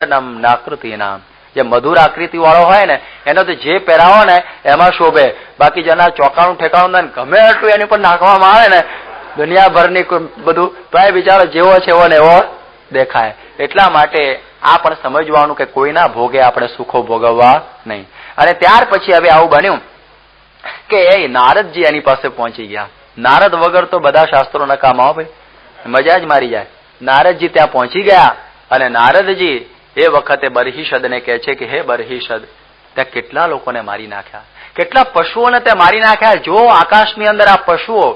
ભૂષણમ નાકૃતિ નામ. જે મધુર આકૃતિ વાળો હોય ને એનો તો જે પહેરાવો ને એમાં શોભે. બાકી જેના ચોકાણું ઠેકાણું ગમે એટલું એની પર નાખવામાં આવે ને દુનિયાભરની બધું તો એ બિચારો જેવો છે એવો ને એવો દેખાય. એટલા માટે આ પણ સમજવાનું કે કોઈના ભોગે આપણે સુખો ભોગવવા નહીં. અને ત્યાર પછી હવે આવું બન્યું કે એ નારદજી એની પાસે પહોંચી ગયા. નારદ વગર તો બધા શાસ્ત્રો નકામા હો ભાઈ, મજા જ મારી જાય. નારદજી ત્યાં પહોંચી ગયા અને નારદજી એ વખતે બરહિષદને કહે છે કે હે બરહિષદ, ત્યાં કેટલા લોકોને મારી નાખ્યા, કેટલા પશુઓને ત્યાં મારી નાખ્યા. જો આકાશની અંદર આ પશુઓ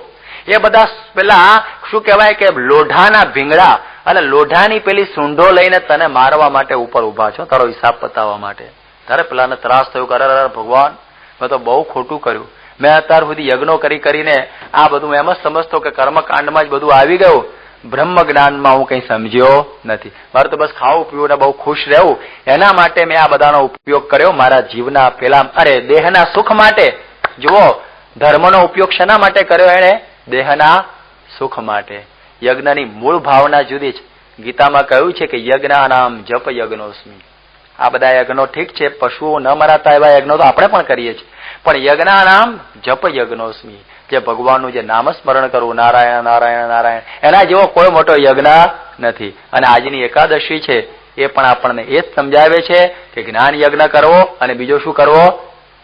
એ બધા પેલા શું કહેવાય કે લોઢાના ભીંગડા અને લોઢાની પેલી સૂંઢો લઈને તને મારવા માટે ઉપર ઉભા છો, તારો હિસાબ પતાવવા માટે. તારે પેલાને ત્રાસ થયો કે અરે ભગવાન મેં તો બહુ ખોટું કર્યું, મેં અત્યાર સુધી યજ્ઞો કરીને આ બધું એમ જ સમજતો કે કર્મકાંડમાં જ બધું આવી ગયું, બ્રહ્મ જ્ઞાનમાં હું કઈ સમજ્યો નથી. મારે તો બસ ખાવું પીવું ને બહુ ખુશ રહેવું, એના માટે મેં આ બધાનો ઉપયોગ કર્યો મારા જીવના પેલા દેહના સુખ માટે. જુઓ ધર્મનો ઉપયોગ શેના માટે કર્યો એને? દેહના સુખ માટે. યજ્ઞની મૂળ ભાવના જુદી છે. ગીતામાં કહ્યું છે કે યજ્ઞાનામ જપ યજ્ઞોસ્મિ. આ બધા યજ્ઞો ઠીક છે, પશુઓ ન મરાતા એવા યજ્ઞો તો આપણે પણ કરીએ છીએ, પણ યજ્ઞાનામ જપ યજ્ઞોસ્મિ, જે ભગવાનનું જે નામસ્મરણ કરવું, નારાયણ નારાયણ નારાયણ, એના જેવો કોઈ મોટો યજ્ઞ નથી. અને આજની એકાદશી છે એ પણ આપણને એ જ સમજાવે છે કે જ્ઞાન યજ્ઞ કરવો અને બીજો શું કરવો?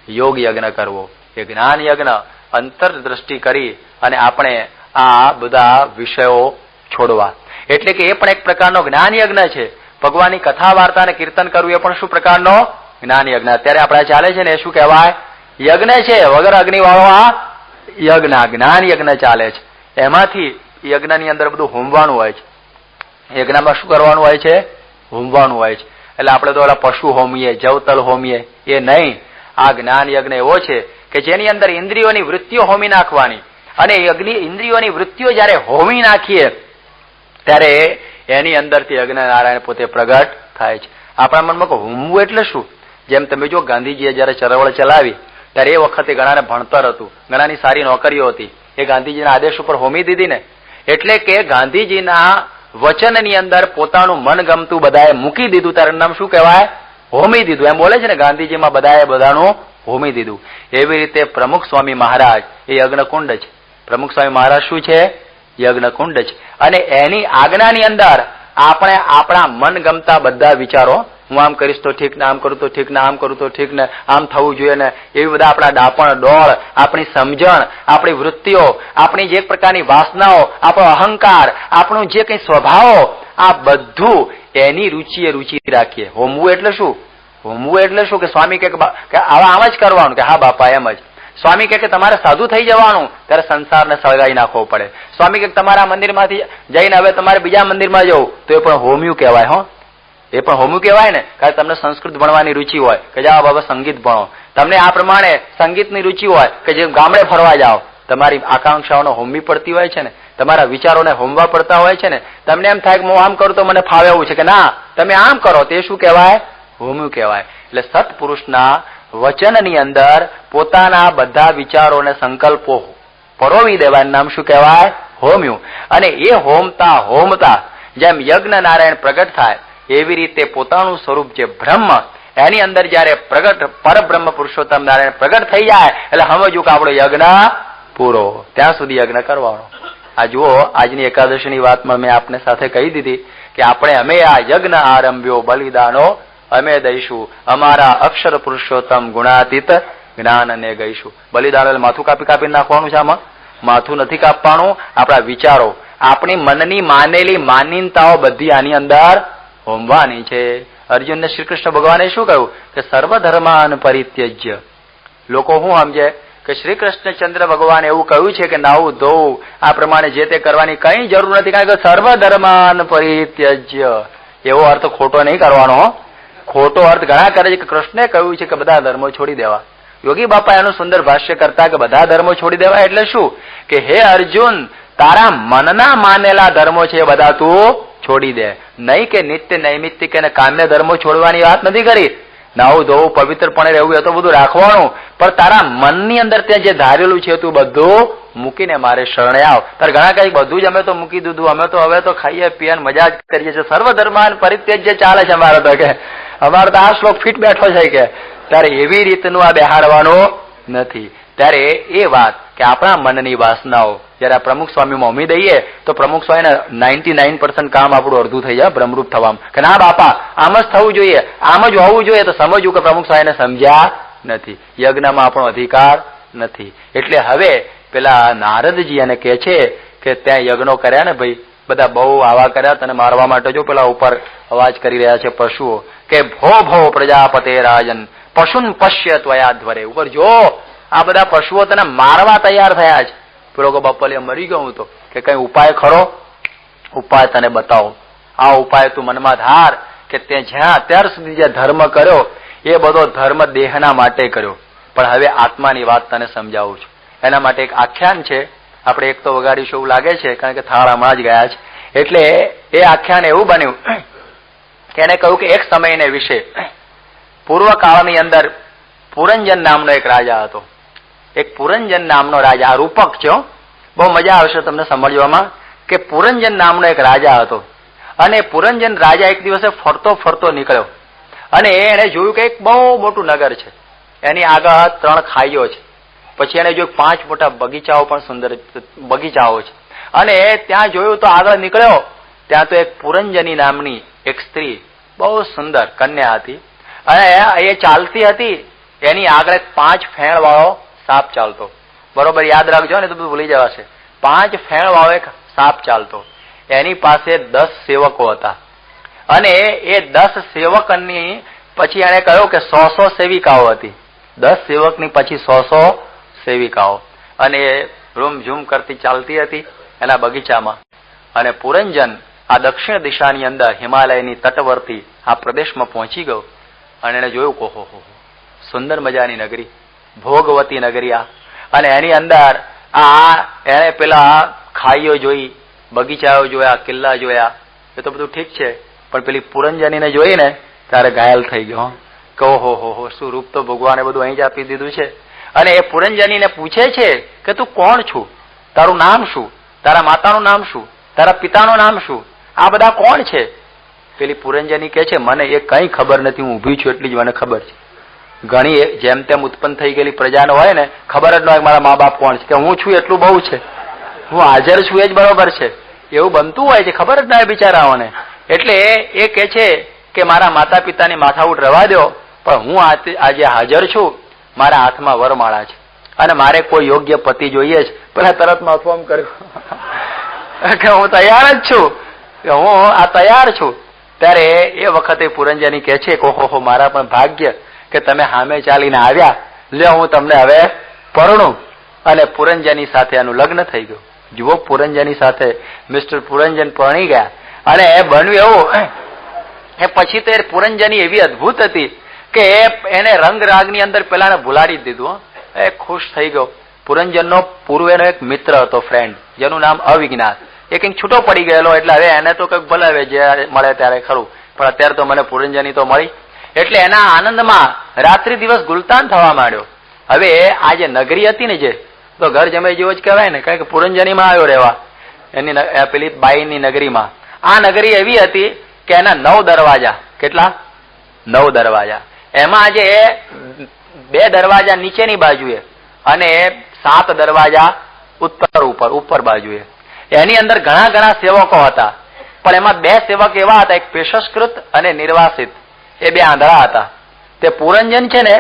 યોગ યજ્ઞ કરવો. એ જ્ઞાન યજ્ઞ અંતરદ્રષ્ટિ કરી અને આપણે આ બધા વિષયો છોડવા, એટલે કે એ પણ એક પ્રકારનો જ્ઞાન યજ્ઞ છે. ભગવાનની કથા વાર્તા અને કીર્તન કરવું એ પણ શું પ્રકારનો? જ્ઞાન યજ્ઞ. અત્યારે આપણે ચાલે છે ને એ શું કહેવાય? યજ્ઞ છે. વગર અગ્નિ વાળો આ યજ્ઞ, જ્ઞાન યજ્ઞ ચાલે છે. એમાંથી યજ્ઞની અંદર બધું હોમવાનું હોય છે. યજ્ઞમાં શું કરવાનું હોય છે? હોમવાનું હોય છે. એટલે આપણે તો ઓલા પશુ હોમીએ, જવતલ હોમીએ એ નહીં. આ જ્ઞાન યજ્ઞ એવો છે કે જેની અંદર ઇન્દ્રિયોની વૃત્તિઓ હોમી નાખવાની. અને ઇન્દ્રિયોની વૃત્તિઓ જયારે હોમી નાખીએ ત્યારે એની અંદરથી યજ્ઞ નારાયણ પોતે પ્રગટ થાય છે. આપણા મનમાં હોમવું એટલે શું? જેમ તમે જો ગાંધીજીએ જયારે ચળવળ ચલાવી ત્યારે એ વખતે ઘણાને ભણતર હતું, ઘણાની સારી નોકરીઓ હતી, એ ગાંધીજીના આદેશ ઉપર હોમી દીધી ને. એટલે કે ગાંધીજીના વચનની અંદર પોતાનું મનગમતું બધાએ મૂકી દીધું, ત્યારે નામ શું કહેવાય? હોમી દીધું. એમ બોલે છે ને ગાંધીજીમાં બધાએ બધાનું હોમી દીધું. એવી રીતે પ્રમુખ સ્વામી મહારાજ એ યજ્ઞકુંડ છે. પ્રમુખ સ્વામી મહારાજ શું છે? યજ્ઞકુંડ છે. અને એની આજ્ઞાની અંદર આપણે આપણા મનગમતા બધા વિચારો, હું આમ કરીશ તો ઠીક ને, આમ કરું તો ઠીક ને, આમ કરું તો ઠીક ને, આમ થવું જોઈએ ને, એવી બધા આપણા ડાપણ ડોળ, આપણી સમજણ, આપણી વૃત્તિઓ, આપણી જે પ્રકારની વાસનાઓ, આપણો અહંકાર, આપણું જે કઈ સ્વભાવો, આ બધું એની રુચિએ રુચિ રાખીએ. હોમવું એટલે શું? હોમવું એટલે શું? કે સ્વામી કે આમ જ કરવાનું, કે હા બાપા એમ જ. સ્વામી કે તમારે સાધુ થઈ જવાનું, ત્યારે સંસારને સળગાઈ નાખવો પડે. સ્વામી કે તમારા મંદિરમાંથી જઈને હવે તમારે બીજા મંદિરમાં જવું, તો એ પણ હોમ્યું કહેવાય. હો, એ પણ હોમ્યું કહેવાય ને. કારણ તમને સંસ્કૃત ભણવાની રુચિ હોય કે જાઓ બાબા સંગીત ભણો, તમને આ પ્રમાણે સંગીતની રુચિ હોય કે જે ગામડે ફરવા જાઓ, તમારી આકાંક્ષાઓને હોમવી પડતી હોય છે ને, તમારા વિચારોને હોમવા પડતા હોય છે ને. તમને એમ થાય કે હું આમ કરું તો મને ફાવે એવું છે, કે ના તમે આમ કરો, તે શું કહેવાય? હોમ્યું કહેવાય. એટલે સત્પુરુષના વચનની અંદર પોતાના બધા વિચારોને સંકલ્પો પરોવી દેવાનું નામ શું કહેવાય? હોમ્યું. અને એ હોમતા જેમ યજ્ઞ નારાયણ પ્રગટ થાય એવી રીતે પોતાનું સ્વરૂપ જે બ્રહ્મ, એની અંદર જયારે પ્રગટ પરબ્રહ્મ પુરુષોત્તમ નારાયણ પ્રગટ થઈ જાય એટલે સમજવું કે આપણો યજ્ઞ પૂરો. ત્યાં સુધી યજ્ઞ કરવાનો. આ જુઓ આજની એકાદશીની વાતમાં મેં આપને સાથે કહી દીધી કે અમે આ યજ્ઞ આરંભ્યો બલિદાનો અમે દઈશું, અમારા અક્ષર પુરુષોત્તમ ગુણાતીત જ્ઞાન અને ગઈશું. બલિદાન માથું કાપી નાખવાનું છે. આમાં માથું નથી કાપવાનું, આપણા વિચારો, આપણી મનની માનેલી માનીનતાઓ બધી આની અંદર હોમવાની છે. અર્જુનને શ્રી કૃષ્ણ ભગવાને શું કહ્યું? કે સર્વધર્માન પરિત્યજ્ય. લોકો શું સમજે કે શ્રી કૃષ્ણચંદ્ર ભગવાન એવું કહ્યું છે કે નાવું ધોવું આ પ્રમાણે જે તે કરવાની કઈ જરૂર નથી, કારણ કે સર્વધર્માન પરિત્યજ્ય. એવો અર્થ ખોટો નહીં કરવાનો. ખોટો અર્થ ઘણા કરે છે કે કૃષ્ણે કહ્યું છે કે બધા ધર્મો છોડી દેવા. યોગી બાપા એનું સુંદર ભાષ્ય કરતા કે બધા ધર્મો છોડી દેવા એટલે શું? કે હે અર્જુન, તારા મનના માનેલા ધર્મો છે બધા તું છોડી દે. નહીં કે નિત્ય નૈમિત્તિક અને કામ્ય ધર્મો છોડવાની વાત નથી કરી. નાવું ધોવું પવિત્રપણે રહેવું એ તો બધું રાખવાનું, પણ તારા મનની અંદર ત્યાં જે ધારેલું છે તું બધું મૂકીને મારે શરણે આવ. ત્યારે ઘણા કઈ બધું જ અમે તો મૂકી દીધું, અમે તો હવે તો ખાઈએ પીએ મજા જ કરીએ છીએ, સર્વધર્માન પરિત્યજ્ય ચાલે છે અમારે તો, કે અમારે તો આ શ્લોક ફિટ બેઠો છે કે. ત્યારે એવી રીતનું આ બેહાડવાનું નથી. ત્યારે એ વાત કે આપણા મનની વાસનાઓ જયારે આ પ્રમુખ સ્વામીમાં ઉમી દઈએ તો પ્રમુખ સ્વામીને 99% કામ આપણું અડધું થઈ જાય ભ્રમરૂપ થવામાં, કે ના બાપા આમ જ થવું જોઈએ, આમ જ હોવું જોઈએ. તો સમજવું કે પ્રમુખ સ્વામીને સમજ્યા નથી, યજ્ઞમાં આપણો અધિકાર નથી. એટલે હવે પેલા નારદજી એને કહે છે કે ત્યાં યજ્ઞો કર્યા ને ભાઈ, બધા બહુ આવા કર્યા, તને મારવા માટે જો પેલા ઉપર અવાજ કરી રહ્યા છે પશુઓ, કે ભો ભો પ્રજાપતે રાજન પશુન પશ્ય ત્વયા ધ્વરે. ઉપર જો આ બધા પશુઓ તને મારવા તૈયાર થયા છે. પેલો કે બાપા મરી ગયો તો, કે કઈ ઉપાય ખરો? ઉપાય તને બતાવો. આ ઉપાય તું મનમાં ધાર કે તે જ્યાં અત્યાર સુધી જે ધર્મ કર્યો એ બધો ધર્મ દેહના માટે કર્યો, પણ હવે આત્માની વાત તને સમજાવું છું. એના માટે એક આખ્યાન છે, આપણે એક તો વગાડીશું એવું લાગે છે, કારણ કે થાળ હમણાં જ ગયા છે. એટલે એ આખ્યાન એવું બન્યું કે એને કહ્યું કે એક સમયને વિશે પૂર્વકાળની અંદર પુરંજન નામનો એક રાજા હતો. એક પુરંજન નામનો રાજા, આ રૂપક છે, બહુ મજા આવશે તમને સમજવામાં, કે પુરંજન નામનો એક રાજા હતો. અને પુરંજન રાજા એક દિવસે ફરતો ફરતો નીકળ્યો અને એને જોયું કે એક બહુ મોટું નગર છે, એની આગળ 3 ખાઈઓ છે, પછી એને જોયું 5 મોટા બગીચાઓ પણ સુંદર બગીચાઓ છે. અને ત્યાં જોયું તો આગળ નીકળ્યો ત્યાં તો એક પુરંજની નામની એક સ્ત્રી, બહુ સુંદર કન્યા હતી, અને એ ચાલતી હતી. એની આગળ 5 ફેણ વાળો સાપ ચાલતો. બરોબર યાદ રાખજો ને તો બધું ભૂલી જવાશે. 5 ફેણ વાળો એક સાપ ચાલતો. એની પાસે 10 સેવકો હતા, અને એ 10 સેવકની પછી એને કહ્યું કે 100 સેવિકાઓ હતી. 10 સેવકની પછી 100 સેવિકાઓ. અને એ રૂમઝૂમ કરતી ચાલતી હતી એના બગીચામાં. અને પુરંજન આ દક્ષિણ દિશાની અંદર હિમાલયની તટવર્તી આ પ્રદેશમાં પહોંચી ગયો. અને એને જોયું કોહો હો સુંદર મજાની નગરી, ભોગવતી નગરી આ. અને એની અંદર એને પેલા ખાઈઓ જોઈ, બગીચાઓ જોયા, કિલ્લા જોયા, એ તો બધું ઠીક છે, પણ પેલી પુરંજનીને જોઈને ત્યારે ઘાયલ થઈ ગયો કે ઓહો હો શું રૂપ તો ભગવાને બધું અહીં જ આપી દીધું છે. અને એ પુરંજનીને પૂછે છે કે તું કોણ છું, તારું નામ શું, તારા માતાનું નામ શું, તારા પિતાનું નામ શું, આ બધા કોણ છે? પેલી પુરંજની કહે છે મને એ કઈ ખબર નથી, હું ઊભી છું એટલી જ મને ખબર છે. ઘણી જેમ તેમ ઉત્પન્ન થઈ ગયેલી પ્રજાનો હોય ને, ખબર જ ન હોય મારા મા બાપ કોણ છે, કે હું છું એટલું બહુ છે, હું હાજર છું એ જ બરોબર છે, એવું બનતું હોય છે, ખબર જ ના હોય બિચારાઓને. એટલે એ કહે છે કે મારા માતા પિતાની માથાઉટ રવા દો, પણ હું આજે હાજર છું, મારા હાથમાં વરમાળા છે અને મારે કોઈ યોગ્ય પતિ જોઈએ છે. પેલા તરત માથું આમ કર્યું કે હું તૈયાર જ છું, કે હું આ તૈયાર છું. ત્યારે એ વખતે પુરંજની કહે છે કે ઓહો મારા પણ ભાગ્ય કે તમે સામે ચાલીને આવ્યા, લ્યો હું તમને હવે પરણું. અને પુરંજની સાથે એનું લગ્ન થઈ ગયું. જુઓ પુરંજની સાથે મિસ્ટર પુરંજન પરણી ગયા. અને એ બન્યું એવું એ પછી તો પુરંજની એવી અદભુત હતી કે એને રંગ રાગની અંદર પેલાને ભૂલાડી દીધું. એ ખુશ થઈ ગયો. પુરંજનનો પૂર્વેનો એક મિત્ર હતો, ફ્રેન્ડ, જેનું નામ અવિજ્ઞાત. એ કંઈક છૂટો પડી ગયેલો, એટલે હવે એને તો કંઈક ભલે જ્યારે મળે ત્યારે ખરું, પણ અત્યારે તો મને પુરંજની તો મળી. એટલે એના આનંદમાં રાત્રિ દિવસ ગુલતાન થવા માંડ્યો. હવે આ જે નગરી હતી ને, જે તો ઘર જમાઈ જેવો જ કહેવાય ને, કારણ કે પુરંજનીમાં આવ્યો રહેવા, એની પેલી બાઈની નગરીમાં. આ નગરી એવી હતી કે એના 9 દરવાજા. કેટલા? 9 દરવાજા. એમાં જે 2 દરવાજા નીચેની બાજુએ અને 7 દરવાજા ઉપર બાજુએ. એની અંદર ઘણા ઘણા સેવકો હતા, પણ એમાં 2 સેવક એવા હતા, એક પેશસ્કૃત અને નિર્વાસિત. એ 2 આંધળા હતા. તે પુરંજન છે ને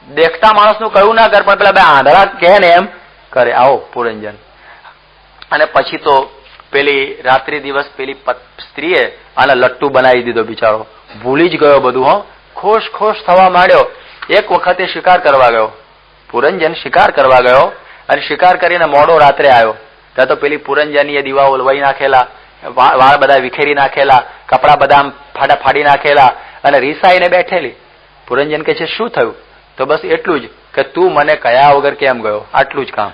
દેખતા માણસનું કયું ના કરે, પણ પેલા 2 આંધળા કહે ને એમ કરે. આવો પુરંજન. અને પછી તો પેલી રાત્રિ દિવસ પેલી સ્ત્રીએ આને લટ્ટુ બનાવી દીધો, બિચારો ભૂલી જ ગયો બધું. ખુશ થવા માંડ્યો. એક વખતે શિકાર કરવા ગયો પુરંજન, શિકાર કરવા ગયો અને શિકાર કરીને મોડો રાત્રે આવ્યો. ત્યાં તો પેલી પુરંજનીએ દીવા ઓલવાઈ નાખેલા, વાળ બધા વિખેરી નાખેલા, કપડા બધા ફાડી નાખેલા અને રીસાઈને બેઠેલી. પુરંજન કહે છે શું થયું? તો બસ એટલું જ કે તું મને કયા વગર કેમ ગયો, આટલું જ કામ.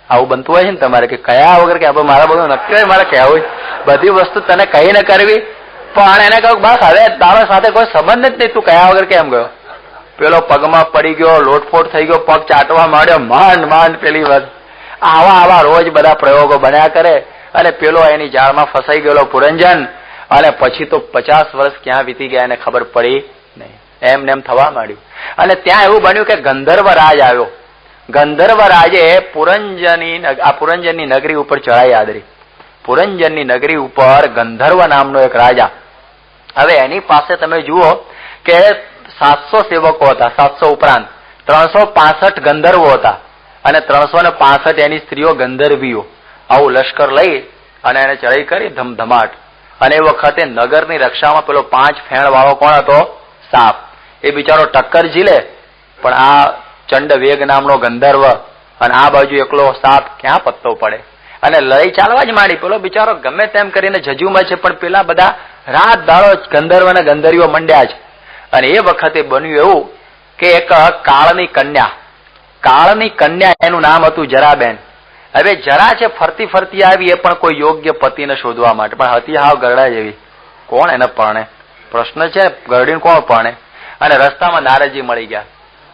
આવું બનતું હોય છે ને તમારે, કે કયા વગર કે મારા બધું નક્કી હોય, મારે કહેવું બધી વસ્તુ તને કહીને કરવી, પણ એને કહ્યું બસ હવે તારા સાથે કોઈ સંબંધ જ નહીં, તું કયા વગર કેમ ગયો. પેલો પગમાં પડી ગયો, લોટફોટ થઈ ગયો, પગ ચાટવા માંડ્યો, માંડ પેલી વાત. આવા રોજ બધા પ્રયોગો બન્યા કરે અને પેલો એની જાળમાં ફસાઈ ગયેલો પુરંજન, અને પછી તો 50 વર્ષ ક્યાં વીતી ગયા એને ખબર પડી નહીં, એમને એમ થવા માંડ્યું. અને ત્યાં એવું બન્યું કે ગંધર્વ રાજ આવ્યો. ગંધર્વ રાજે પુરંજનની નગરી ઉપર ચડાઈ આદરી. પુરંજનની નગરી ઉપર ગંધર્વ નામનો એક રાજા. હવે એની પાસે તમે જુઓ કે 700 સેવકો હતા, 700 ઉપરાંત 365 ગંધર્વો હતા, અને 365 એની સ્ત્રીઓ ગંધર્વીઓ. આવું લશ્કર લઈ અને એને ચડાઈ કરી ધમધમાટ. અને એ વખતે નગરની રક્ષામાં પેલો 5 ફેણ વાળો કોણ હતો? સાપ. એ બિચારો ટક્કર ઝીલે, પણ આ ચંડ વેગ નામનો ગંધર્વ અને આ બાજુ એકલો સાપ ક્યાં પત્તો પડે, અને લડાઈ ચાલવા જ માંડી. પેલો બિચારો ગમે તેમ કરીને જજુમાં છે, પણ પેલા બધા રાત દાડો ગંધર્વ અને ગંધર્વીઓ મંડ્યા છે. અને એ વખતે બન્યું એવું કે એક કાળની કન્યા એનું નામ હતું જરાબેન. હવે જરા છે ફરતી ફરતી આવી, એ પણ કોઈ યોગ્ય પતિને શોધવા માટે, પણ હતી હાવ ગરડા જેવી. કોણ એને પરણે? પ્રશ્ન છે, ગરડીને કોણ પરણે? અને રસ્તામાં નારદજી મળી ગયા.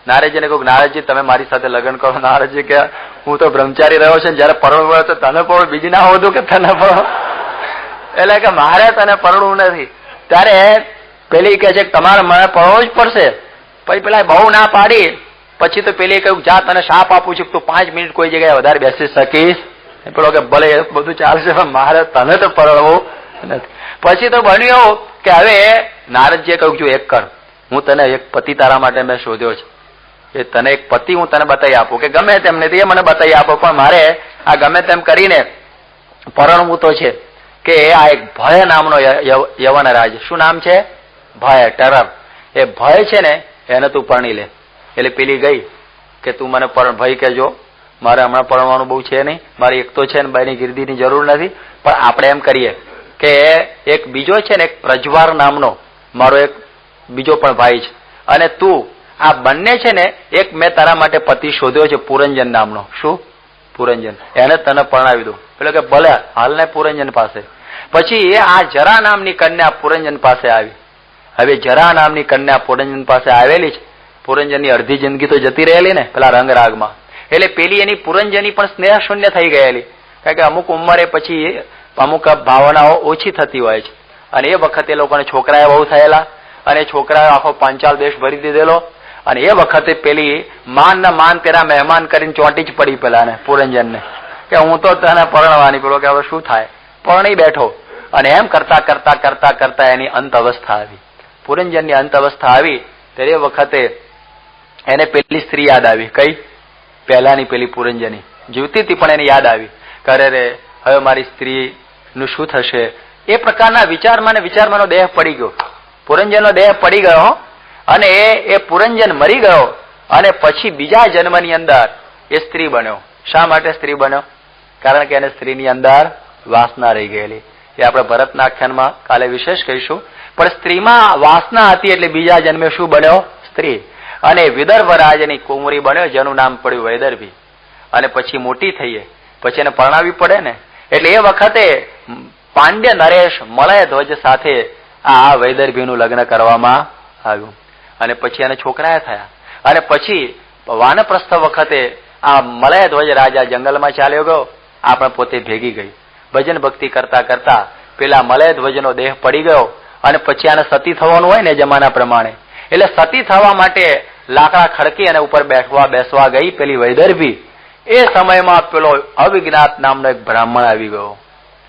નારદજીને કહ્યું, નારદજી તમે મારી સાથે લગ્ન કરો. નારદજી કે હું તો બ્રહ્મચારી રહ્યો છે, જયારે પરણવું હોય તો તને પણ બીજી ના હોતું કે તને પણ, એટલે કે મારે તને પરણવું નથી. ત્યારે પેલી કે છે તમારે મને પરણવું જ પડશે. પછી પેલા બહુ ના પાડી. પછી તો પેલી કહ્યું જા તને શાપ આપું છું, તું 5 મિનિટ કોઈ જગ્યાએ વધારે બેસી શકીશ. પેલો કે ભલે બધું ચાલશે, પણ મારે તને તો પરણવું નથી. પછી તો બન્યું એવું કે હવે નારદજીએ કહ્યું છું એક કર, હું તને એક પતિ તારા માટે મેં શોધ્યો છે, એ તને એક પતિ હું તને બતાવી આપું, કે ગમે તેમ નથી એ મને બતાવી આપો, પણ મારે આ ગમે તેમ કરીને પરણવું તો છે. કે આ એક ભય નામનો યવન રાજ. શું નામ છે? ભય, ટેરર. એ ભય છે ને એને તું પરણી લે. એટલે પેલી ગઈ કે તું મને ભય કહેજો, મારે હમણાં પરણવાનું બહુ છે નહીં, મારી એક તો છે ને બાઈની ગીર્દીની જરૂર નથી, પણ આપણે એમ કરીએ કે એક બીજો છે ને એક પ્રજવાર નામનો મારો એક બીજો પણ ભાઈ છે, અને તું આ બંને છે ને એક મેં તારા માટે પતિ શોધ્યો છે પુરંજન નામનો. શું? પુરંજન. એને તને પરણાવી દઉં. એટલે કે ભલે હાલ ને પુરંજન પાસે. પછી આ જરા નામની કન્યા પુરંજન પાસે આવી. હવે જરા નામની કન્યા પુરંજન પાસે આવેલી છે. પુરંજનની અડધી જિંદગી તો જતી રહેલી ને પેલા રંગરાગમાં, એટલે પેલી એની પુરંજની પણ સ્નેહ શૂન્ય થઈ ગયેલી. કારણ કે અમુક ઉંમરે પછી અમુક ભાવનાઓ ઓછી થતી હોય છે, અને એ વખતે લોકોને છોકરાએ બહુ થયેલા, અને છોકરાએ આખો પાંચાલ દેશ ભરી દીધેલો, અને એ વખતે પેલી માન ના માન તેરા મહેમાન કરીને ચોંટી જ પડી પેલાને પુરંજનને કે હું તો તને પરણવાની. પેલો કે હવે શું થાય, પરણી બેઠો. અને એમ કરતા કરતા કરતા કરતા એની અંત અવસ્થા આવી. પુરંજનની અંત અવસ્થા આવી ત્યારે એ વખતે એને પેલી સ્ત્રી યાદ આવી. કઈ? પહેલાની પેલી પુરંજની જીવતી હતી, પણ એને યાદ આવી કરે રે હવે મારી સ્ત્રી નું શું થશે. એ પ્રકારના વિચારમાંનો દેહ પડી ગયો. પુરંજનનો દેહ પડી ગયો, અને એ પુરંજન મરી ગયો, અને પછી બીજા જન્મની અંદર એ સ્ત્રી બન્યો. શા માટે સ્ત્રી બન્યો? કારણ કે એને સ્ત્રીની અંદર વાસના રહી ગયેલી. એ આપણે ભરતના આખ્યાનમાં કાલે વિશેષ કહીશું. પણ સ્ત્રીમાં વાસના હતી, એટલે બીજા જન્મે શું બન્યો? સ્ત્રી. અને વિદર્ભ રાજની કુંવરી બન્યો, જેનું નામ પડ્યું વૈદર્ભી. અને પછી મોટી થઈએ, પછી એને પરણાવી પડે ને, એટલે એ વખતે પાંડ્ય નરેશ મલય ધ્વજ સાથે આ વૈદર્ભીનું લગ્ન કરવામાં આવ્યું. અને પછી એને છોકરા થયા. અને પછી વાનપ્રસ્થ વખતે આ મલય ધ્વજ રાજા જંગલમાં ચાલ્યો ગયો, આપણે પોતે ભેગી ગઈ. ભજન ભક્તિ કરતા કરતા પેલા મલય ધ્વજનો દેહ પડી ગયો, અને પછી આને સતી થવાનું હોય ને જમાના પ્રમાણે, એટલે સતી થવા માટે લાકડા ખડકી અને ઉપર બેસવા ગઈ પેલી વૈદર્ભી. એ સમયમાં પેલો અવિજ્ઞાત નામનો એક બ્રાહ્મણ આવી ગયો.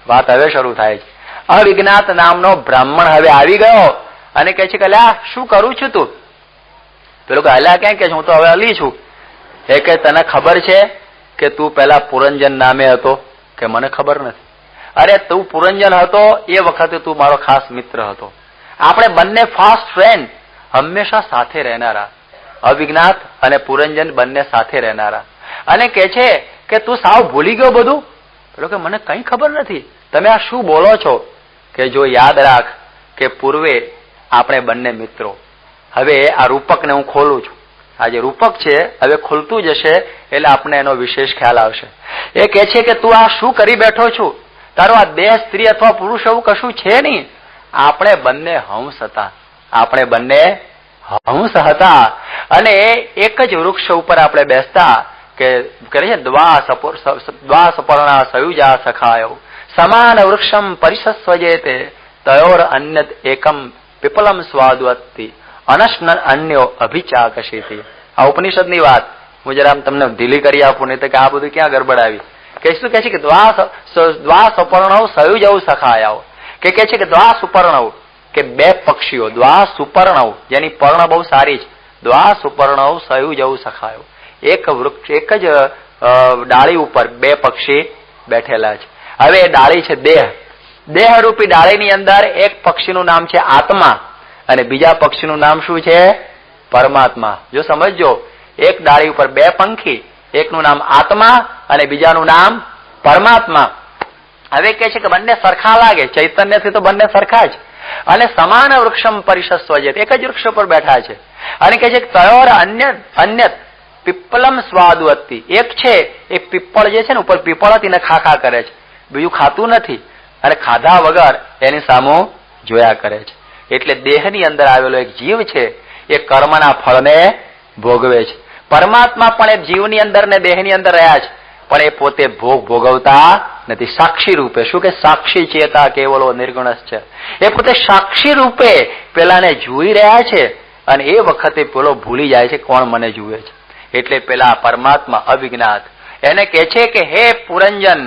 વાત હવે શરૂ થાય છે. અવિજ્ઞાત નામનો બ્રાહ્મણ હવે આવી ગયો અને કહે છે કે અલ્યા શું કરું છું તું? પેલો કે અલ્યા ક્યાં કે હું તો હવે અલી છું. એ કે તને ખબર છે કે તું પેલા પુરંજન નામે હતો? કે મને ખબર નથી. અરે તું પુરંજન હતો એ વખતે તું મારો ખાસ મિત્ર હતો, આપણે બંને ફાસ્ટ ફ્રેન્ડ, હંમેશા સાથે રહેનારા. અવિજ્ઞાત અને પુરંજન બંને સાથે રહેનારા. અને કે છે કે તું સાવ ભૂલી ગયો બધું? પેલો કે મને કઈ ખબર નથી, તમે આ શું બોલો છો? કે જો યાદ રાખ કે પૂર્વે આપણે બંને મિત્રો. હવે આ રૂપકને હું ખોલું છું. આ જે રૂપક છે હવે ખુલતું જશે, એટલે આપણે એનો વિશેષ ખ્યાલ આવશે. એ કે છે કે તું આ શું કરી બેઠો છું? તારો આ દેહ સ્ત્રી અથવા પુરુષ એવું કશું છે નહીં. આપણે બંને હંસ હતા, આપણે બંને હંસ હતા, અને એક જ વૃક્ષ ઉપર આપણે બેસતા. કે કરે છે દ્વા સપર્ણા સયુજા સખાયો સમાન વૃક્ષમ પરિસસ્વજેતે તયોર અન્યત એકમ પીપલમ સ્વાદવત્તિ અનશ્ન અન્યો અભિચાકશીતિ. આ ઉપનિષદની વાત હું જરા તમને ઢીલી કરી આપું, નહીં તો કે આ બધું ક્યાં ગડબડ આવી. કે શું કે છે કે દ્વા સપર્ણવ સયુજવ સખાયાઓ, કે છે કે દ્વા સુપર્ણવ, કે બે પક્ષીઓ, દ્વા સુપર્ણવ જેની પર્ણ બહુ સારી છે, દ્વા સુપર્ણવ સયુજવ સખાયો, એક વૃક્ષ એક જ ડાળી ઉપર બે પક્ષી બેઠેલા છે. હવે એ ડાળી છે દેહ, દેહરૂપી ડાળીની અંદર એક પક્ષીનું નામ છે આત્મા અને બીજા પક્ષીનું નામ શું છે? પરમાત્મા. જો સમજજો, એક ડાળી ઉપર બે પંખી, એકનું નામ આત્મા અને બીજાનું નામ પરમાત્મા. હવે કે છે કે બંને સરખા લાગે, ચૈતન્યથી તો બંને સરખા જ, અને સમાન વૃક્ષમ પરિસસ્વજેત, એક જ વૃક્ષ પર બેઠા છે. અને કે છે તયોર અન્યત પીપલમ સ્વાદવત્તિ, એક છે એ પીપળ જે છે ને ઉપર પીપળ હતી ને ખાખા કરે છે, બીજું ખાતું નથી અને ખાધા વગર એની સામું જોયા કરે છે. એટલે દેહની અંદર આવેલો એક જીવ છે એ કર્મના ફળને ભોગવે છે. પરમાત્મા પણ એ જીવની અંદર ને દેહની અંદર રહ્યા છે, પણ એ પોતે ભોગ ભોગવતા નથી. સાક્ષી રૂપે, શું કે સાક્ષી ચેતા કેવલો નિર્ગુણસ છે, એ પોતે સાક્ષી રૂપે પેલાને જોઈ રહ્યા છે અને એ વખતે પેલો ભૂલી જાય છે કોણ મને જુએ છે. એટલે પેલા પરમાત્મા અવિજ્ઞાત એને કહે છે કે હે પુરંજન,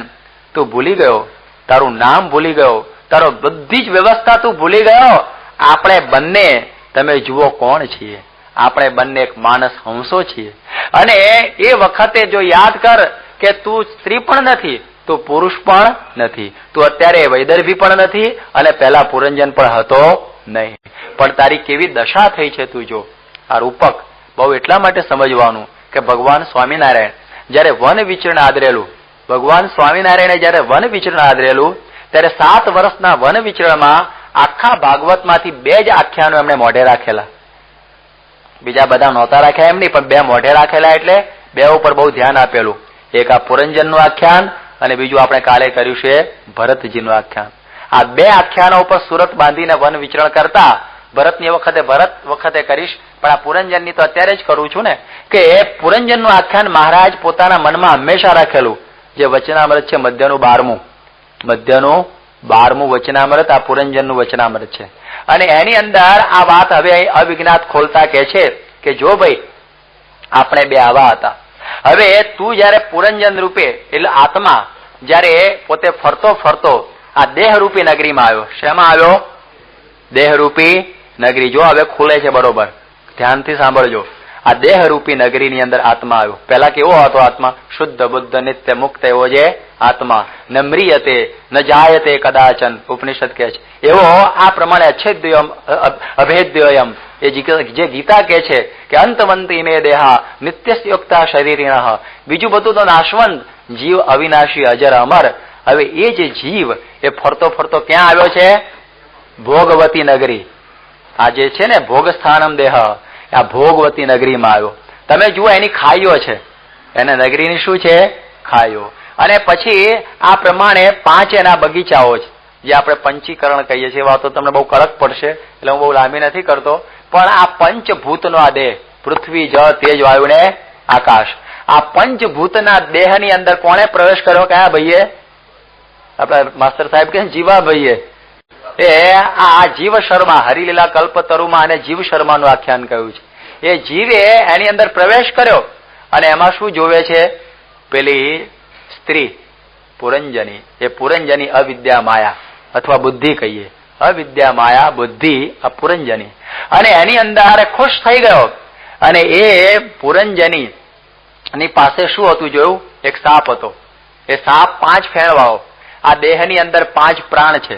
તું ભૂલી ગયો, તારું નામ ભૂલી ગયો, તારો બધી જ વ્યવસ્થા તું ભૂલી ગયો. આપણે બંને તમે જુઓ કોણ છીએ, આપણે બંને એક માનસ હંસો છીએ. અને એ વખતે જો યાદ કર કે તું સ્ત્રી પણ નથી, તું પુરુષ પણ નથી, તું અત્યારે વૈદર્ભી પણ નથી અને પહેલા પુરંજન પણ હતો નહીં, પણ તારી કેવી દશા થઈ છે તું જો. આ રૂપક બહુ એટલા માટે સમજવાનું કે ભગવાન સ્વામિનારાયણ જયારે વન વિચરણ આદરેલું, ભગવાન સ્વામિનારાયણે જયારે વન વિચરણ આદરેલું ત્યારે 7 વર્ષના વન વિચરણમાં આખા ભાગવતમાંથી 2 જ આખ્યાનો એમણે મોઢે રાખેલા. બીજા બધા નહોતા રાખ્યા એમ નહીં, પણ 2 મોઢે રાખેલા, એટલે 2 ઉપર બહુ ધ્યાન આપેલું. એક આ પુરંજનનું આખ્યાન અને બીજું આપણે કાલે કર્યું છે ભરતજીનું આખ્યાન. આ 2 આખ્યાનો ઉપર સુરત બાંધીને વન વિચરણ કરતા. ભરતની ભરત વખતે કરીશ, પણ આ પુરંજનની તો અત્યારે જ કરું છું ને, કે પુરંજનનું આખ્યાન મહારાજ પોતાના મનમાં હંમેશા રાખેલું. જે વચનામૃત છે મધ્યનું 12મું વચનામૃત આ પુરંજનનું વચનામૃત છે. અને એની અંદર આ વાત હવે અવિજ્ઞાત ખોલતા કે છે કે જો ભાઈ આપણે 2 આવા હતા. હવે તું જયારે પુરંજન રૂપે એટલે આત્મા જયારે પોતે ફરતો ફરતો આ દેહરૂપી નગરીમાં આવ્યો. શેમાં આવ્યો? દેહરૂપી નગરી. જો હવે ખુલે છે બરોબર, ધ્યાનથી સાંભળજો. આ દેહરૂપી નગરીની અંદર આત્મા આવ્યો. પેલા કેવો હતો આત્મા? શુદ્ધ બુદ્ધ નિત્ય મુક્ત એવો જે આત્મા. ન મ્રિયતે ન જાયતે કદાચન, ઉપનિષદ કહે છે. એવો આ પ્રમાણે અચ્છેદ્યમ અભેદ્યયમ એ જે ગીતા કહે છે કે અંતવંતી મે દેહા નિત્યસ્યોક્તા શરીરિણ. બીજું બધું તો નાશવંત, જીવ અવિનાશી અજર અમર. હવે એ જે જીવ એ ફરતો ફરતો ક્યાં આવ્યો છે? ભોગવતી નગરી. આ જે છે ને ભોગ સ્થાનમ દેહ, આ ભોગવતી નગરીમાં આવ્યો. તમે જુઓ એની ખાઈઓ છે, એને નગરીની શું છે? ખાઈઓ. અને પછી આ પ્રમાણે 5 એના બગીચાઓ છે, જે આપણે પંચીકરણ કહીએ છીએ. વાતો તમને બહુ કડક પડશે એટલે હું બહુ લાંબી નથી કરતો, પણ આ પંચભૂતનો આ દેહ, પૃથ્વી જળ તેજ વાયુ ને આકાશ, આ પંચભૂતના દેહની અંદર કોણે પ્રવેશ કર્યો? કયા ભાઈએ? આપડા માસ્ટર સાહેબ કે જીવા ભાઈએ. એ આ જીવ શર્મા હરિલીલા કલ્પતરુમાં અને જીવ શર્માનું આખ્યાન કહ્યું છે. એ જીવે એની અંદર પ્રવેશ કર્યો અને એમાં શું જોવે છે? પેલી સ્ત્રી પુરંજની. એ પુરંજની અવિદ્યા માયા અથવા બુદ્ધિ કહીએ, અવિદ્યા માયા બુદ્ધિ આ પુરંજની. અને એની અંદર ખુશ થઈ ગયો અને એ પુરંજની ની પાસે શું હતું જોયું? એક સાપ હતો. એ સાપ 5 ફેણવાળો. આ દેહની અંદર 5 પ્રાણ છે,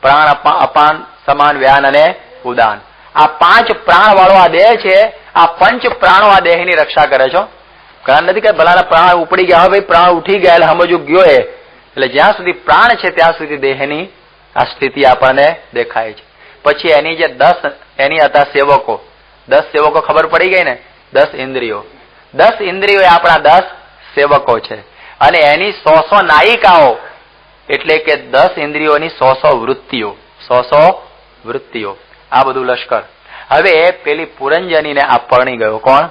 પ્રાણ અપાન સમાન વ્યાન અને ઉદાન. આ 5 પ્રાણ વાળો આ દેહ છે. આ 5 પ્રાણો આ દેહની રક્ષા કરે છે. કારણ નથી કે ભલાના પ્રાણ ઉપડી ગયા, ભાઈ પ્રાણ ઉઠી ગયા એટલે સમજવું ગયો એ. એટલે જ્યાં સુધી પ્રાણ છે ત્યાં સુધી દેહની આ સ્થિતિ આપણને દેખાય છે. પછી એની જે 10 એની હતા સેવકો, 10 સેવકો ખબર પડી ગઈ ને? 10 ઇન્દ્રિયો. 10 ઇન્દ્રિયો એ આપણા 10 સેવકો છે. અને એની 100 નાયિકાઓ, એટલે કે 10 ઇન્દ્રિયોની 100 વૃત્તિઓ, 100 વૃત્તિઓ. આ બધું લશ્કર. હવે પેલી પુરંજનીને આ પરણી ગયો. કોણ?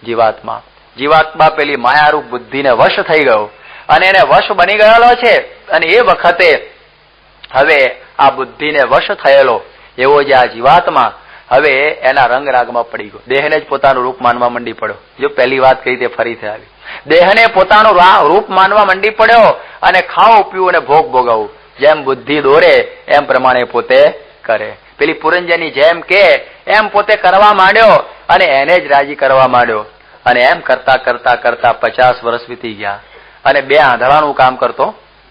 જીવાત્મા. જીવાત્મા પેલી માયારૂપ બુદ્ધિને વશ થઈ ગયો અને એને વશ બની ગયેલો છે. અને એ વખતે હવે આ બુદ્ધિને વશ થયેલો એવો જે આ જીવાત્મા હવે એના રંગરાગમાં પડી ગયો. દેહને જ પોતાનું રૂપ માનવા મંડી પડ્યો. જો પહેલી વાત કહી તે ફરીથી આવી. દેહને પોતાનું રૂપ માનવા મંડી પડ્યો અને ખાવું પીવું અને ભોગ ભોગવવું જેમ બુદ્ધિ દોરે એમ પ્રમાણે પોતે કરે. પેલી પુરંજની જેમ કે એમ પોતે કરવા માંડ્યો અને એને જ રાજી કરવા માંડ્યો. અને એમ કરતા કરતા કરતા 50 વર્ષ વીતી ગયા અને 2 આંધળાનું કામ કરતો.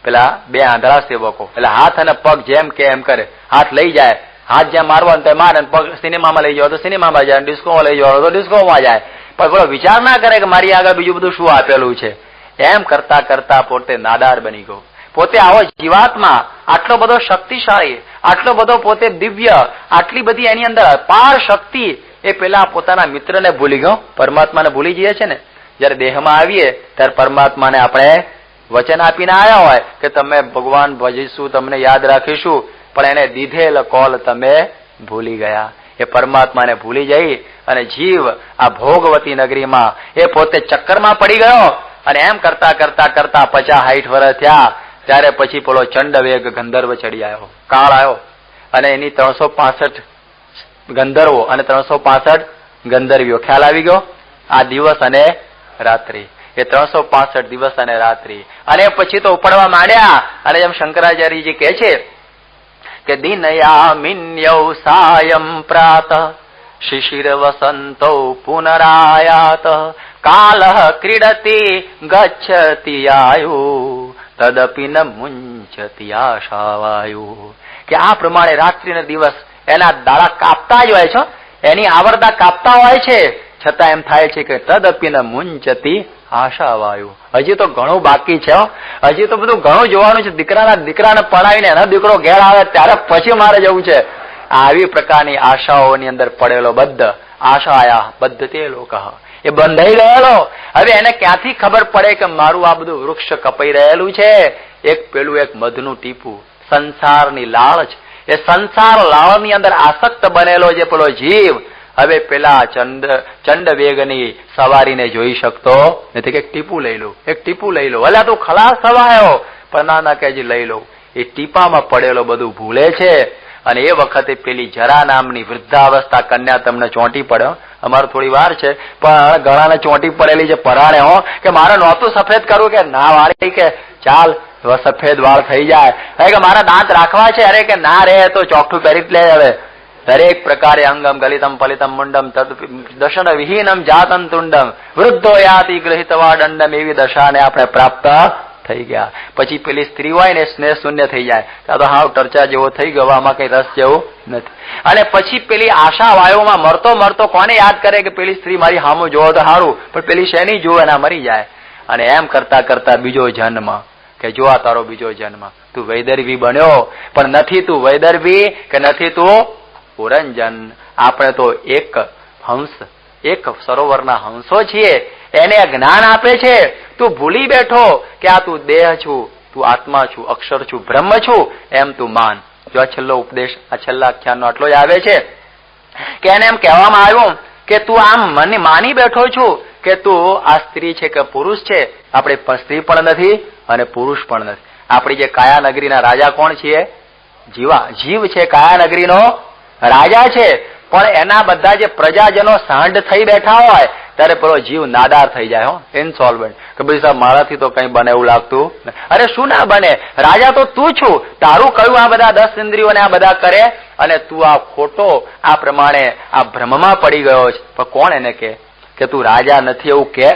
પેલા 2 આંધળા સેવકો એટલે હાથ અને પગ જેમ કે એમ કરે. હાથ લઈ જાય, હાથ જ્યાં મારવાનું તો મારે, પગ સિનેમામાં લઈ જાવ તો સિનેમામાં જાય, ડિસ્કોમાં લઈ જાવ તો ડિસ્કોમાં જાય. પણ પેલો વિચાર ના કરે કે મારી આગળ બીજું બધું શું આપેલું છે. એમ કરતા કરતા પોતે નાદાર બની ગયો. પોતે આવો જીવાત્મા આટલો બધો શક્તિશાળી, આટલો બધો પોતે દિવ્ય, આટલી બધી એની અંદર અપાર શક્તિ, એ પેલા પોતાના મિત્રને ભૂલી ગયો. પરમાત્માને ભૂલી જઈએ છે ને જયારે દેહમાં આવીએ ત્યારે પરમાત્માને આપણે વચન આપીને આવ્યા હોય કે તમે ભગવાન ભજીશું, તમને યાદ રાખીશું, પણ એને દીધેલ કોલ તમે ભૂલી ગયા. એ પરમાત્માને ભૂલી જઈ અને જીવ આ ભોગવતી નગરીમાં એ પોતે ચક્કરમાં પડી ગયો. અને એમ કરતા કરતા કરતા 50-60 વર્ષ થયા ત્યારે પછી પેલો ચંડવેગ ગંધર્વ ચડી આવ્યો, કાળ આવ્યો અને એની 365 ગંધર્વો અને 365 ગંધર્વીઓ. ખ્યાલ આવી ગયો? આ દિવસ અને રાત્રિ, એ 365 દિવસ અને રાત્રિ. અને પછી તો ઉપડવા માંડ્યા. અને જેમ શંકરાચાર્યજી કહે છે કે દિનયામિન્યૌ સાયં પ્રાત શિશિર વસંતો પુનરાયાત કાલઃ ક્રીડતિ ગચ્છતિ આયુ તદપિ ન મુંચતિ આશાવાયુ. કે આ પ્રમાણે રાત્રિ ને દિવસ એના દાડા કાપતા જ હોય છે, એની આવરદા કાપતા હોય છે, છતાં એમ થાય છે કે તદપિ ન મુંચતિ આશાવાયુ. હજી તો ઘણું બાકી છે, હજી તો બધું ઘણું જોવાનું છે. દીકરાને પણાવીને એનો દીકરો ઘેર આવે ત્યારે પછી મારે જવું છે. આવી પ્રકારની આશાઓની અંદર પડેલો બદ્ધ, આશાયા બદ્ધ તે લોક, એ બંધાઈ ગયેલો. હવે એને ક્યાંથી ખબર પડે કે મારું આ બધું વૃક્ષ કપાઈ રહેલું છે? પેલું એક મધનું ટીપું, સંસારની લાળચ. એ સંસાર લાળની અંદર આસક્ત બનેલો જે પેલો જીવ હવે પેલા ચંડ વેગની સવારીને જોઈ શકતો નથી કે એક ટીપું લઈ લો, એક ટીપું લઈ લો. અલ્યા તું ખલાસ થવાયો, પણ ના કે હજી લઈ લો. એ ટીપામાં પડેલો બધું ભૂલે છે. અને એ વખતે પેલી જરા નામની વૃદ્ધાવસ્થા કન્યા તમને ચોંટી પડ્યો. અમારે થોડી વાર છે પણ ગળાને ચોંટી પડેલી છે પરાણે હો કે મારે નહોતું સફેદ કરવું કે ના વાળી કે ચાલ સફેદ વાળ થઈ જાય. કે મારા દાંત રાખવા છે, અરે કે ના રે તો ચોકઠું પહેરી લે. હવે દરેક પ્રકારે અંગમ ગલિતમ ફલિતમ મુંડમ દશન વિહીનમ જાતમ તુંડમ વૃદ્ધો યાતિ ગ્રહિતવા દંડમ, એવી દશાને આપણે પ્રાપ્ત થઈ ગયા. પછી પેલી સ્ત્રી હોય ને સ્નેહ શૂન્ય થઈ જાય, ત્યાં તો હાવ ટર્ચા જેવો થઈ ગયો, આમાં કઈ રસ જેવું નથી. અને પછી પેલી આશા વાયુમાં મરતો મરતો કોને યાદ કરે કે પેલી સ્ત્રી મારી સામું જોવો તો સારું, પણ પેલી શેની જોવે ના મરી જાય. અને એમ કરતા કરતા બીજો જન્મ, કે જો આ તારો બીજો જન્મ, તું વૈદર્ભી બન્યો પણ નથી તું વૈદર્ભી કે નથી તું પુરંજન. આપણે તો એક હંસ, એક સરોવરના હંસો છીએ. એને જ્ઞાન આપે છે, તું ભૂલી બેઠો કે આ તું દેહ છું, તું આત્મા છું, અક્ષર છું, બ્રહ્મ છું, એમ તું માન. જો આ છેલ્લો ઉપદેશ, આ છેલ્લા આખ્યાનનો આટલો જ આવે છે કે એને એમ કહેવામાં આવ્યું કે તું આમ મને માની બેઠો છું કે તું આ સ્ત્રી છે કે પુરુષ છે. આપણે સ્ત્રી પણ નથી અને પુરુષ પણ નથી. આપણી જે કાયા નગરીના રાજા કોણ છીએ? જીવ છે, કાયા નગરીનો રાજા છે. પણ એના બધા જે પ્રજાજનો સાંડ થઈ બેઠા હોય ત્યારે પેલો જીવ નાદાર થઈ જાય, હો, ઇન્સોલ્વન્ટ, કે ભાઈ સાહેબ મારાથી તો કઈ બને એવું લાગતું. અરે શું ના બને? રાજા તો તું છું, તારું કયું આ બધા 10 ઇન્દ્રિયોને આ બધા કરે અને તું આ ખોટો આ પ્રમાણે આ ભ્રમમાં પડી ગયો છે. પણ કોણ એને કે તું રાજા નથી એવું કે,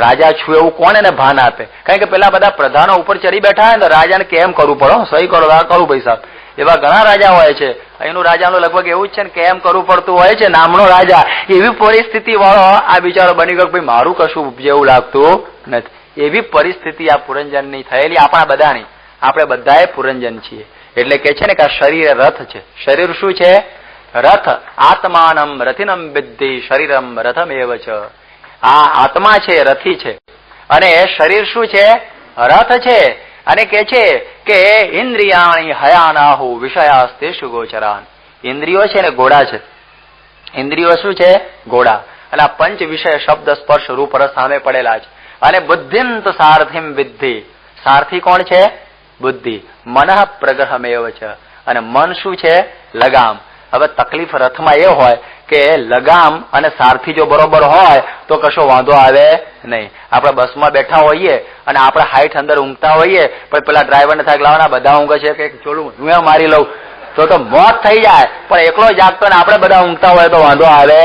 રાજા છું એવું કોણ એને ભાન આપે? કારણ કે પેલા બધા પ્રધાનો ઉપર ચડી બેઠા હોય ને રાજાને કેમ કરવું પડે, સહી કરો કરું ભાઈ સાહેબ. એવા ઘણા રાજા હોય છે. અહીંનું રાજાનું લગભગ એવું જ છે ને કે એમ કરવું પડતું હોય છે, નામનો રાજા. એવી પરિસ્થિતિ વાળો આ બિચારો બની ગયો, ભાઈ મારું કશું જેવું લાગતું નથી. એવી પરિસ્થિતિ આ પુરંજનની થયેલી, આપણા બધાની. આપણે બધાએ પુરંજન છીએ. એટલે કે છે ને કે આ શરીર રથ છે. શરીર શું છે? રથ. આત્માનમ રથિનમ વિદ્ધિ શરીરમ રથમેવ છે. આ આત્મા છે, રથી છે, અને શરીર શું છે? રથ છે. અને કે છે કે ઇન્દ્રિયાણી હયાનાહુ વિષયાસ્તેષુ ગોચરાન. ઇન્દ્રિયો છે ને ઘોડા છે. ઇન્દ્રિયો શું છે? ઘોડા. અને આ પંચ વિષય શબ્દ સ્પર્શ રૂપ રસ સામે પડેલા છે. અને બુદ્ધિંત સારથીમ વિદ્ધિ, સારથી કોણ છે? બુદ્ધિ. મનઃ પ્રગ્રહમેવ છે, અને મન શું છે? લગામ. હવે તકલીફ રથમાં એ હોય કે લગામ અને સારથી જો બરોબર હોય તો કશો વાંધો આવે નહીં. આપણે બસમાં બેઠા હોઈએ અને આપણે હાઈટ અંદર ઊંઘતા હોઈએ, પણ પેલા ડ્રાઈવરને થાય લાવવાના બધા ઊંઘે છે કે ચોલું હું મારી લઉં તો મોત થઈ જાય. પણ એકલો જાગતો ને આપણે બધા ઊંઘતા હોય તો વાંધો આવે.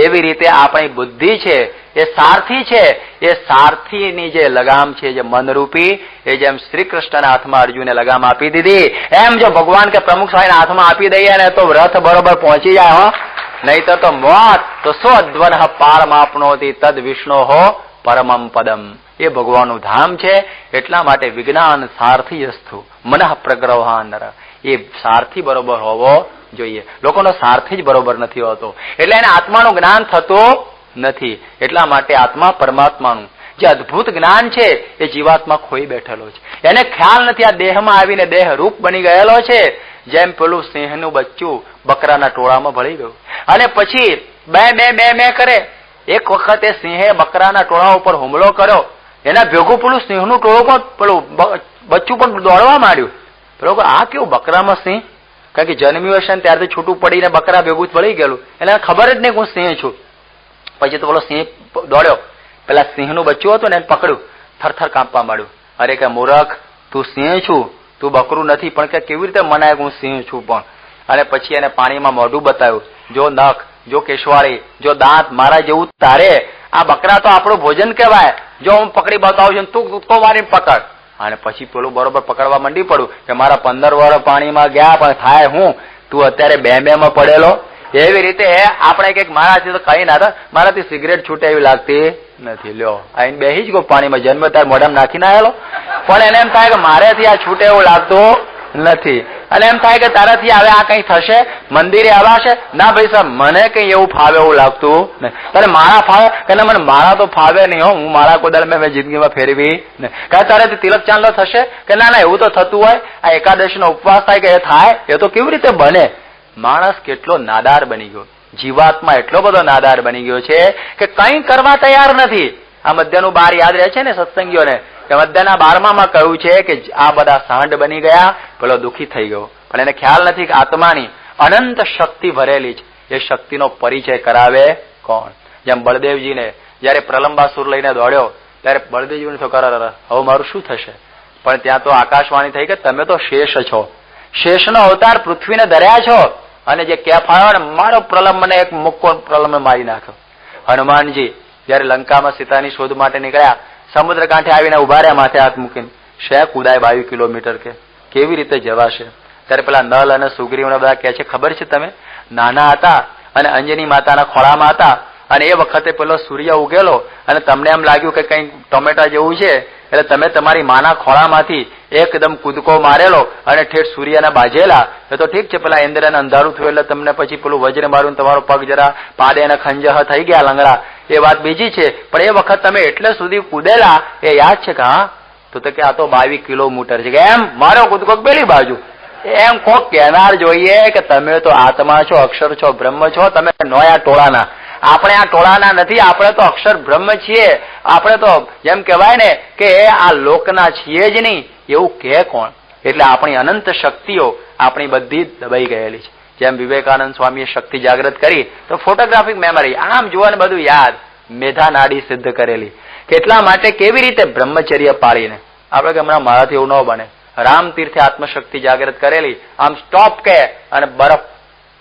એવી રીતે આપણી બુદ્ધિ છે એ સારથી છે. એ સારથીની જે લગામ છે, જે મનરૂપી, એ જેમ શ્રી કૃષ્ણના હાથમાં અર્જુને લગામ આપી દીધી, એમ જો ભગવાન કે પ્રમુખ સ્વામીના હાથમાં આપી દઈએ ને તો રથ બરોબર પહોંચી જાય. હો, નહીં તો મોત. તો સ્વધ્વન પારમાપનોતિ તદ વિષ્ણુ હો પરમમ પદમ. એ ભગવાનનું ધામ છે. એટલા માટે વિજ્ઞાન સારથી અસ્તુ મનઃ પ્રગ્રહાનર. એ સારથી બરોબર હોવો જોઈએ. લોકોનો સારથી જ બરોબર નથી હોતો, એટલે એને આત્માનું જ્ઞાન થતું નથી. એટલા માટે આત્મા પરમાત્માનું જે અદભુત જ્ઞાન છે એ જીવાત્મા ખોઈ બેઠેલો છે. એને ખ્યાલ નથી આ દેહમાં આવીને દેહ રૂપ બની ગયેલો છે. જેમ પેલું સિંહનું બચ્ચું બકરાના ટોળામાં ભળી ગયું અને પછી બે બે બે બે કરે. એક વખતે સિંહે બકરાના ટોળા ઉપર હુમલો કર્યો, એના ભેગું પેલું સિંહનું ટોળું પણ પેલું બચ્ચું પણ દોડવા માંડ્યું. બરોબર, આ કેવું બકરામાં સિંહ? કારણ કે જન્મ્યું હશે ને ત્યારથી છૂટું પડીને બકરા ભેગું વળી ગયેલું, એટલે ખબર જ નહીં હું સિંહ છું. પછી તો પેલો સિંહ દોડ્યો, પેલા સિંહનું બચ્ચું હતું ને એને પકડ્યું, થરથર કાંપવા માંડ્યું. અરે કે મૂરખ, તું સિંહ છું, તું બકરું નથી. પણ કે કેવી રીતે મનાય હું સિંહ છું પણ? અને પછી એને પાણીમાં મોઢું બતાવ્યું, જો નખ, જો કેશવાળી, જો દાંત મારા જેવું તારે. આ બકરા તો આપણું ભોજન કહેવાય. જો હું પકડી બતાવું છું તું તો મારી પકડ. અને પછી પેલું બરોબર પકડવા માંડી પડ્યું કે મારા 15 વર્ષ પાણીમાં ગયા પણ થાય હું, તું અત્યારે બે માં પડેલો. એવી રીતે આપણે કઈક મારાથી તો કઈ ના થાય, મારાથી સિગરેટ છૂટે એવી લાગતી નથી. લ્યો આઈને બેસી જ ગયો પાણીમાં, જન્મ ત્યારે મોઢામાં નાખીને આવેલો. પણ એને એમ થાય કે મારેથી આ છૂટે એવું લાગતું નથી. અને એમ થાય કે તારાથી હવે આ કઈ થશે, મંદિરે આવાશે ના ભાઈ સાહેબ, મને કઈ એવું ફાવે એવું લાગતું નહીં. તારે મારા ફાવે કે ના, મને મારા તો ફાવે નહીં. હો, હું મારા કોદાળ મેં જિંદગીમાં ફેરવી નહીં. કારણ તારેથી તિલક ચાંદલો થશે કે ના ના, એવું તો થતું હોય. આ એકાદશીનો ઉપવાસ થાય કે એ થાય, એ તો કેવી રીતે બને? માણસ કેટલો નાદાર બની ગયો, જીવાત્મા એટલો બધો નાદાર બની ગયો છે કે કંઈ કરવા તૈયાર નથી. આ મધ્યનું 12 યાદ રહે છે ને સત્સંગીઓને, કે મધ્યના 12માં કહ્યું છે કે આ બધા સાંડ બની ગયા, પેલો દુઃખી થઈ ગયો. પણ એને ખ્યાલ નથી કે આત્માની અનંત શક્તિ ભરેલી છે. એ શક્તિનો પરિચય કરાવે કોણ? જેમ બળદેવજીને જયારે પ્રલંબાસુર લઈને દોડ્યો ત્યારે બળદેવજીને તો હવે મારું શું થશે? પણ ત્યાં તો આકાશવાણી થઈ કે તમે તો શેષ છો, શેષનો અવતાર પૃથ્વીને ધર્યા છો. અને જે કેફ આવ્યો ને, મારો પ્રલંબ મને એક મુક્કો પ્રલંબ મારી નાખ્યો. હનુમાનજી જયારે લંકામાં સીતાની શોધ માટે નીકળ્યા, સમુદ્ર કાંઠે આવીને ઉભા રહ્યા, માથે હાથ મૂકીને. શેક કુદાય 22 કિલોમીટર કે કેવી રીતે જવાશે? ત્યારે પેલા નલ અને સુગ્રીવને બધા કહે છે, ખબર છે તમે નાના હતા અને અંજની માતાના ખોળામાં હતા, અને એ વખતે પેલો સૂર્ય ઉગેલો અને તમને એમ લાગ્યું કે કંઈક ટોમેટા જેવું છે, એટલે તમે તમારી માના ખોળામાંથી એકદમ કૂદકો મારેલો અને ઠેઠ સૂર્યને બાજેલા. એ તો ઠીક છે, પેલા ઇન્દ્રને અંધારું થયું એટલે તમને પછી પેલું વજ્ર માર્યું, તમારો પગ જરા પાદે અને ખંજહ થઈ ગયા લંગડા, એ વાત બીજી છે. પણ એ વખત તમે એટલે સુધી કૂદેલા એ યાદ છે કે? હા, તો કે આ તો 22 કિલોમીટર છે. કે એમ મારો કૂદકો પેલી બાજુ. એમ કોક કહેનાર જોઈએ કે તમે તો આત્મા છો, અક્ષર છો, બ્રહ્મ છો, તમે નોયા ટોળાના. આપણે આ ટોળાના નથી, આપણે તો અક્ષર બ્રહ્મ છીએ. આપણે તો જેમ કહેવાય ને કે આ લોકના છીએ જ નહીં, એવું કે કોણ? એટલે આપણી અનંત શક્તિઓ આપણી બધી દબાઈ ગયેલી છે. જેમ વિવેકાનંદ સ્વામીએ શક્તિ જાગૃત કરી તો ફોટોગ્રાફિક મેમરી, આમ જોવાનું બધું યાદ, મેધા નાડી સિદ્ધ કરેલી. કેટલા માટે કેવી રીતે બ્રહ્મચર્ય પાળીને. આપણે કે હમણાં મારાથી એવું ન બને. રામ તીર્થે આત્મશક્તિ જાગૃત કરેલી, આમ સ્ટોપ કે અને બરફ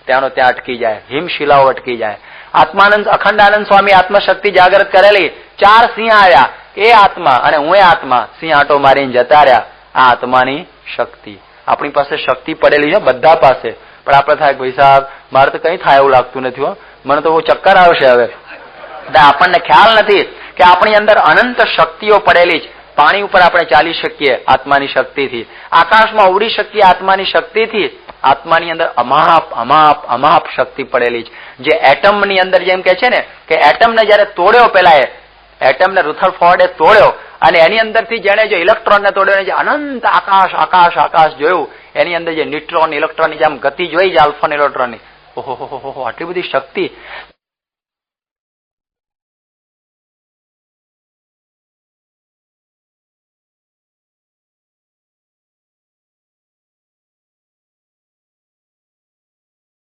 ત્યાંનો ત્યાં અટકી જાય, હિમશિલાઓ અટકી જાય. આત્માનંદ અખંડાનંદ સ્વામી આત્મશક્તિ જાગૃત કરેલી, 4 સિંહ આવ્યા, એ આત્મા અને હું એ આત્મા, સિંહ આંટો મારીને જતા રહ્યા. આ આત્માની શક્તિ. આપણી પાસે શક્તિ પડેલી છે બધા પાસે, પણ આપણે થાય ભાઈ સાહેબ મારે તો કઈ થાય એવું લાગતું નથી. હો, મને તો ચક્કર આવશે હવે. આપણને ખ્યાલ નથી કે આપણી અંદર અનંત શક્તિઓ પડેલી છે. પાણી ઉપર આપણે ચાલી શકીએ આત્માની શક્તિથી, આકાશમાં ઉડી શકીએ આત્માની શક્તિથી. આત્માની અંદર અમાપ અમાપ અમાપ શક્તિ પડેલી છે. જે એટમની અંદર જેમ કે છે ને કે એટમને જયારે તોડ્યો, પેલા એટમને રુથરફોર્ડે તોડ્યો અને એની અંદરથી જેને જે ઇલેક્ટ્રોનને તોડ્યો, જે અનંત આકાશ આકાશ આકાશ જોયું, એની અંદર જે ન્યુટ્રોન ઇલેક્ટ્રોનની જેમ ગતિ જોઈ છે આલ્ફા ઇલેક્ટ્રોનની, ઓહો આટલી બધી શક્તિ.